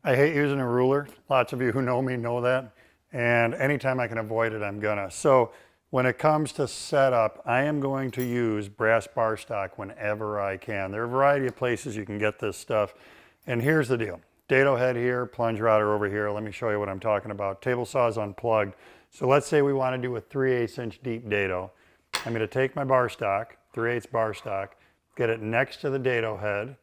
I hate using a ruler. Lots of you who know me know that. And anytime I can avoid it, I'm gonna. So when it comes to setup, I am going to use brass bar stock whenever I can. There are a variety of places you can get this stuff. And here's the deal. Dado head here, plunge router over here. Let me show you what I'm talking about. Table saw is unplugged. So let's say we want to do a 3/8 inch deep dado. I'm going to take my bar stock, 3/8 bar stock, get it next to the dado head,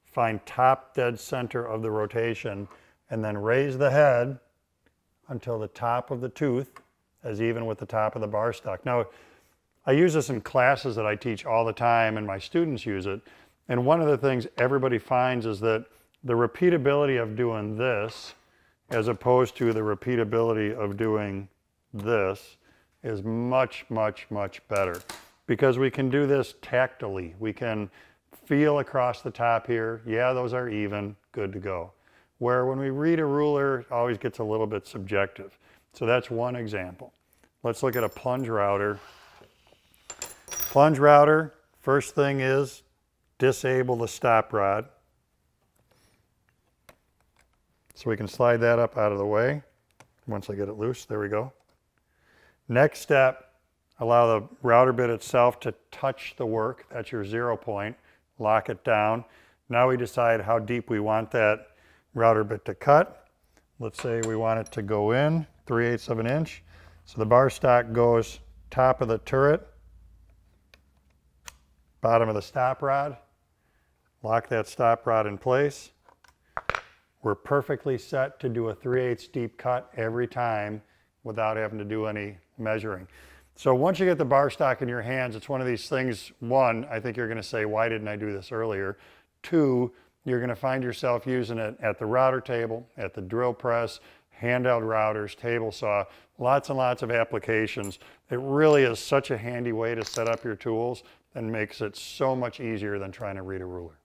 find top dead center of the rotation, and then raise the head until the top of the tooth is even with the top of the bar stock. Now, I use this in classes that I teach all the time, and my students use it. And one of the things everybody finds is that the repeatability of doing this as opposed to the repeatability of doing this is much, much, much better, because we can do this tactily. We can feel across the top here. Yeah, those are even, good to go. Where when we read a ruler, it always gets a little bit subjective. So that's one example. Let's look at a plunge router. Plunge router, first thing is disable the stop rod. So we can slide that up out of the way. Once I get it loose, there we go. Next step, allow the router bit itself to touch the work. That's your 0 point. Lock it down. Now we decide how deep we want that router bit to cut. Let's say we want it to go in 3/8 of an inch. So the bar stock goes top of the turret, bottom of the stop rod. Lock that stop rod in place. We're perfectly set to do a 3/8 deep cut every time without having to do any measuring. So once you get the bar stock in your hands, it's one of these things. One, I think you're going to say, why didn't I do this earlier? Two, you're going to find yourself using it at the router table, at the drill press, handheld routers, table saw, lots and lots of applications. It really is such a handy way to set up your tools and makes it so much easier than trying to read a ruler.